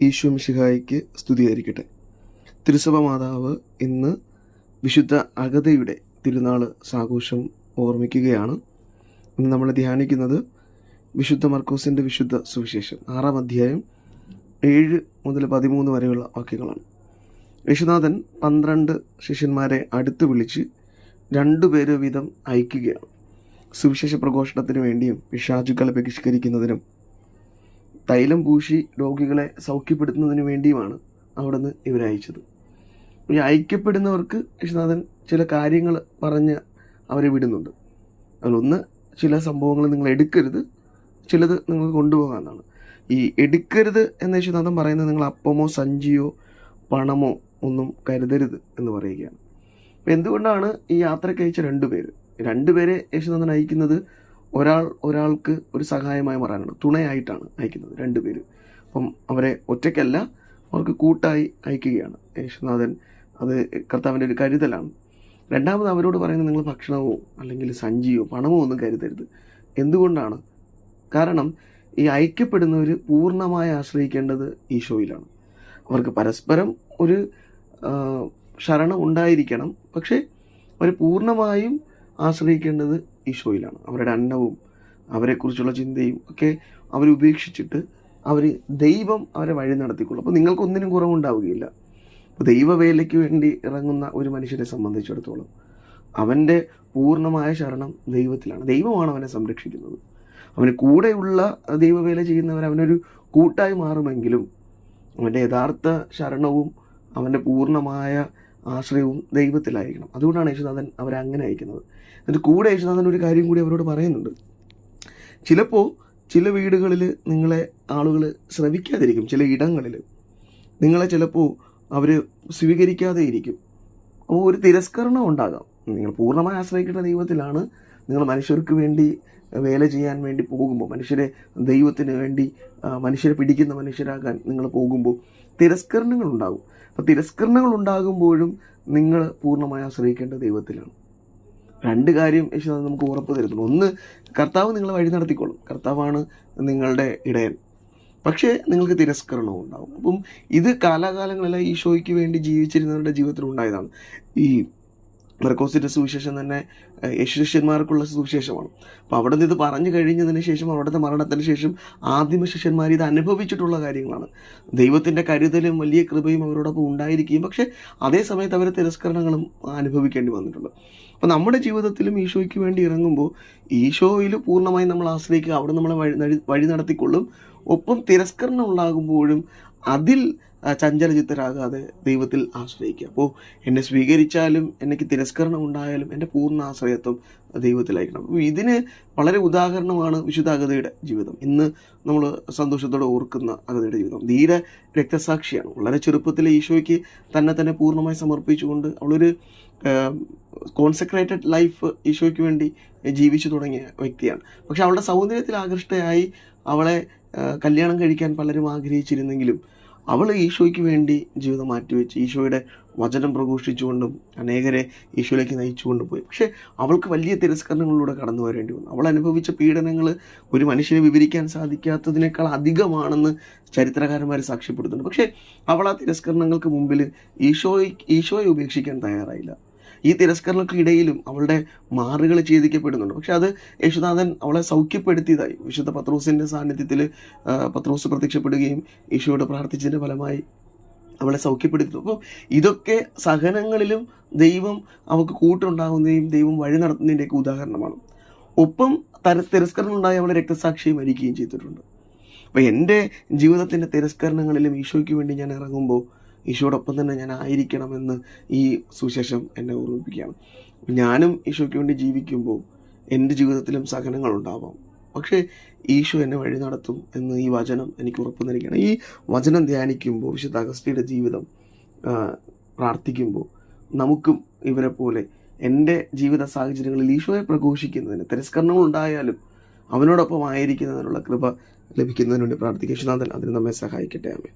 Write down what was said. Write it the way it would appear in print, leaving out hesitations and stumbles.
ഈശോ മിശിഹായ്ക്ക് സ്തുതിയായിരിക്കട്ടെ. തിരുസഭ മാതാവ് ഇന്ന് വിശുദ്ധ അഗതയുടെ തിരുനാൾ ആഘോഷം ഓർമ്മിക്കുകയാണ്. ഇന്ന് നമ്മൾ ധ്യാനിക്കുന്നത് വിശുദ്ധ മർക്കോസിൻ്റെ വിശുദ്ധ സുവിശേഷം 6-ാം അധ്യായം 7 മുതൽ 13 വരെയുള്ള വാക്യങ്ങളാണ്. യേശുനാഥൻ 12 ശിഷ്യന്മാരെ അടുത്ത് വിളിച്ച് 2 പേര് വീതം അയക്കുകയാണ്. സുവിശേഷ പ്രഘോഷണത്തിന് വേണ്ടിയും പിശാചുക്കളെ ബഹിഷ്കരിക്കുന്നതിനും തൈലം പൂശി രോഗികളെ സൗഖ്യപ്പെടുത്തുന്നതിന് വേണ്ടിയുമാണ് അവിടുന്ന് ഇവരെ അയച്ചത്. ഈ അയക്കപ്പെടുന്നവർക്ക് യേശുനാഥൻ ചില കാര്യങ്ങൾ പറഞ്ഞ് അവരെ വിടുന്നുണ്ട്. അതിലൊന്ന്, ചില സംഭവങ്ങൾ നിങ്ങൾ എടുക്കരുത്, ചിലത് നിങ്ങൾ കൊണ്ടുപോകാമെന്നാണ്. ഈ എടുക്കരുത് എന്ന് യേശുനാഥൻ പറയുന്നത് നിങ്ങൾ അപ്പമോ സഞ്ചിയോ പണമോ ഒന്നും കരുതരുത് എന്ന് പറയുകയാണ്. അപ്പം എന്തുകൊണ്ടാണ് ഈ യാത്രയ്ക്ക് അയച്ച 2 പേര്? 2 പേരെ യേശുനാഥൻ അയക്കുന്നത് ഒരാൾക്ക് ഒരു സഹായമായി മാറാനാണ്, തുണയായിട്ടാണ് അയക്കുന്നത് 2 പേര്. അപ്പം അവരെ ഒറ്റയ്ക്കല്ല, അവർക്ക് കൂട്ടായി അയക്കുകയാണ് യേശുനാഥൻ. അത് കർത്താവിൻ്റെ ഒരു കരുതലാണ്. രണ്ടാമത് അവരോട് പറയുന്നത് നിങ്ങൾ ഭക്ഷണമോ അല്ലെങ്കിൽ സഞ്ചിയോ പണമോ ഒന്നും കരുതരുത്. എന്തുകൊണ്ടാണ്? കാരണം ഈ അയക്കപ്പെടുന്നവർ പൂർണ്ണമായി ആശ്രയിക്കേണ്ടത് ഈശോയിലാണ്. അവർക്ക് പരസ്പരം ഒരു ശരണം ഉണ്ടായിരിക്കണം, പക്ഷേ അവർ പൂർണ്ണമായും ആശ്രയിക്കേണ്ടത് ഈശോയിലാണ്. അവരുടെ അന്നവും അവരെക്കുറിച്ചുള്ള ചിന്തയും ഒക്കെ അവർ ഉപേക്ഷിച്ചിട്ട് ദൈവം അവരെ വഴി നടത്തിക്കൊള്ളും. അപ്പോൾ നിങ്ങൾക്കൊന്നിനും കുറവുണ്ടാവുകയില്ല. അപ്പോൾ ദൈവവേലയ്ക്ക് വേണ്ടി ഇറങ്ങുന്ന ഒരു മനുഷ്യനെ സംബന്ധിച്ചിടത്തോളം അവൻ്റെ പൂർണ്ണമായ ശരണം ദൈവത്തിലാണ്. ദൈവമാണ് അവനെ സംരക്ഷിക്കുന്നത്. അവന് കൂടെയുള്ള ദൈവവേല ചെയ്യുന്നവർ അവനൊരു കൂട്ടായി മാറുമെങ്കിലും അവൻ്റെ യഥാർത്ഥ ശരണവും അവൻ്റെ പൂർണ്ണമായ ആശ്രയവും ദൈവത്തിലായിരിക്കണം. അതുകൊണ്ടാണ് യേശുനാഥൻ അവരെ അങ്ങനെ അയക്കുന്നത്. എന്നിട്ട് കൂടെ യേശുനാഥൻ ഒരു കാര്യം കൂടി അവരോട് പറയുന്നുണ്ട്. ചിലപ്പോൾ ചില വീടുകളിൽ നിങ്ങളെ ആളുകൾ ശ്രമിക്കാതിരിക്കും, ചില ഇടങ്ങളിൽ നിങ്ങളെ ചിലപ്പോൾ അവർ സ്വീകരിക്കാതെ ഇരിക്കും. അപ്പോൾ ഒരു തിരസ്കരണം ഉണ്ടാകാം. നിങ്ങൾ പൂർണ്ണമായി ആശ്രയിക്കേണ്ട ദൈവത്തിലാണ്. നിങ്ങൾ മനുഷ്യർക്ക് വേണ്ടി വേല ചെയ്യാൻ വേണ്ടി പോകുമ്പോൾ, മനുഷ്യരെ ദൈവത്തിന് വേണ്ടി മനുഷ്യരെ പിടിക്കുന്ന മനുഷ്യരാകാൻ നിങ്ങൾ പോകുമ്പോൾ തിരസ്കരണങ്ങൾ ഉണ്ടാകും. അപ്പോൾ തിരസ്കരണങ്ങൾ ഉണ്ടാകുമ്പോഴും നിങ്ങൾ പൂർണ്ണമായി ആശ്രയിക്കേണ്ട ദൈവത്തിലാണ്. 2 കാര്യം യേശുനാഥൻ നമുക്ക് ഉറപ്പ് തരുന്നു. ഒന്ന്, കർത്താവ് നിങ്ങളെ വഴി നടത്തിക്കൊള്ളും, കർത്താവാണ് നിങ്ങളുടെ ഇടയൻ. പക്ഷേ നിങ്ങൾക്ക് തിരസ്കരണവും ഉണ്ടാകും. അപ്പം ഇത് കാലാകാലങ്ങളെല്ലാം ഈശോയ്ക്ക് വേണ്ടി ജീവിച്ചിരുന്നവരുടെ ജീവിതത്തിൽ ഉണ്ടായതാണ്. ഈ മർക്കോസിൻ്റെ സുവിശേഷം തന്നെ ശിഷ്യന്മാർക്കുള്ള സുവിശേഷമാണ്. അപ്പോൾ അവിടെ നിന്ന് ഇത് പറഞ്ഞു കഴിഞ്ഞതിന് ശേഷം, അവിടുത്തെ മരണത്തിന് ശേഷം ആദിമ ശിഷ്യന്മാർ ഇത് അനുഭവിച്ചിട്ടുള്ള കാര്യങ്ങളാണ്. ദൈവത്തിൻ്റെ കരുതലും വലിയ കൃപയും അവരോടൊപ്പം ഉണ്ടായിരിക്കുകയും പക്ഷേ അതേ സമയത്ത് അവർ തിരസ്കരണങ്ങളും അനുഭവിക്കേണ്ടി വന്നിട്ടുണ്ട്. അപ്പോൾ നമ്മുടെ ജീവിതത്തിലും ഈശോയ്ക്ക് വേണ്ടി ഇറങ്ങുമ്പോൾ ഈശോയിൽ പൂർണ്ണമായി നമ്മൾ ആശ്രയിക്കുക, അവിടെ നമ്മളെ വഴി നടത്തിക്കൊള്ളും. ഒപ്പം തിരസ്കരണം ഉണ്ടാകുമ്പോഴും അതിൽ ചഞ്ചലചിത്തരാകാതെ ദൈവത്തിൽ ആശ്രയിക്കുക. അപ്പോൾ എന്നെ സ്വീകരിച്ചാലും എനിക്ക് തിരസ്കരണം ഉണ്ടായാലും എൻ്റെ പൂർണ്ണ ആശ്രയത്വം ദൈവത്തിലായിരിക്കണം. അപ്പോൾ ഇതിന് വളരെ ഉദാഹരണമാണ് വിശുദ്ധ അഗതയുടെ ജീവിതം. ഇന്ന് നമ്മൾ സന്തോഷത്തോടെ ഓർക്കുന്ന അഗതയുടെ ജീവിതം ധീര രക്തസാക്ഷിയാണ്. വളരെ ചെറുപ്പത്തിലെ ഈശോയ്ക്ക് തന്നെ പൂർണ്ണമായി സമർപ്പിച്ചുകൊണ്ട് അവളൊരു കോൺസെക്രേറ്റഡ് ലൈഫ് ഈശോയ്ക്ക് വേണ്ടി ജീവിച്ചു തുടങ്ങിയ വ്യക്തിയാണ്. പക്ഷെ അവളുടെ സൗന്ദര്യത്തിൽ ആകൃഷ്ടയായി അവളെ കല്യാണം കഴിക്കാൻ പലരും ആഗ്രഹിച്ചിരുന്നെങ്കിലും അവൾ ഈശോയ്ക്ക് വേണ്ടി ജീവിതം മാറ്റിവെച്ച് ഈശോയുടെ വചനം പ്രഘോഷിച്ചുകൊണ്ടും അനേകരെ ഈശോയിലേക്ക് നയിച്ചുകൊണ്ടും പോയി. പക്ഷേ അവൾക്ക് വലിയ തിരസ്കരണങ്ങളിലൂടെ കടന്നു വരേണ്ടി വന്നു. അവൾ അനുഭവിച്ച പീഡനങ്ങൾ ഒരു മനുഷ്യനെ വിവരിക്കാൻ സാധിക്കാത്തതിനേക്കാൾ അധികമാണെന്ന് ചരിത്രകാരന്മാർ സാക്ഷ്യപ്പെടുത്തുന്നു. പക്ഷേ അവൾ ആ തിരസ്കരണങ്ങൾക്ക് മുമ്പിൽ ഈശോയെ ഉപേക്ഷിക്കാൻ തയ്യാറായില്ല. ഈ തിരസ്കരണങ്ങൾക്കിടയിലും അവളുടെ മാറുകൾ ഛേദിക്കപ്പെടുന്നുണ്ട്. പക്ഷെ അത് യേശുനാഥൻ അവളെ സൗഖ്യപ്പെടുത്തിയതായി വിശുദ്ധ പത്രോസിൻ്റെ സാന്നിധ്യത്തിൽ പത്രോസ് പ്രത്യക്ഷപ്പെടുകയും ഈശോയോട് പ്രാർത്ഥിച്ചതിൻ്റെ ഫലമായി അവളെ സൗഖ്യപ്പെടുത്തുന്നു. അപ്പോൾ ഇതൊക്കെ സഹനങ്ങളിലും ദൈവം അവൾക്ക് കൂട്ടുണ്ടാകുന്നതും ദൈവം വഴി നടത്തുന്നതിൻ്റെയൊക്കെ ഉദാഹരണമാണ്. ഒപ്പം തിരസ്കരണം ഉണ്ടായി അവളെ രക്തസാക്ഷിയെ മരിക്കുകയും ചെയ്തിട്ടുണ്ട്. അപ്പോൾ എൻ്റെ ജീവിതത്തിൻ്റെ തിരസ്കരണങ്ങളിലും ഈശോയ്ക്ക് വേണ്ടി ഞാൻ ഇറങ്ങുമ്പോൾ ഈശോയോടൊപ്പം തന്നെ ഞാൻ ആയിരിക്കണമെന്ന് ഈ സുവിശേഷം എന്നെ ഓർമ്മിപ്പിക്കുകയാണ്. ഞാനും ഈശോയ്ക്ക് വേണ്ടി ജീവിക്കുമ്പോൾ എൻ്റെ ജീവിതത്തിലും സഹനങ്ങളുണ്ടാവാം, പക്ഷേ ഈശോ എന്നെ വഴി നടത്തും എന്ന് ഈ വചനം എനിക്ക് ഉറപ്പ് നൽകുകയാണ്. ഈ വചനം ധ്യാനിക്കുമ്പോൾ, വിശുദ്ധ അഗസ്ത്യയുടെ ജീവിതം പ്രാർത്ഥിക്കുമ്പോൾ നമുക്കും ഇവരെ പോലെ എൻ്റെ ജീവിത സാഹചര്യങ്ങളിൽ ഈശോയെ പ്രഘോഷിക്കുന്നതിന്, തിരസ്കരണങ്ങൾ ഉണ്ടായാലും അവനോടൊപ്പം ആയിരിക്കുന്നതിനുള്ള കൃപ ലഭിക്കുന്നതിന് വേണ്ടി പ്രാർത്ഥിക്കുക. യേശുനാഥൻ അതിന് നമ്മെ സഹായിക്കട്ടെ. ആമേൻ.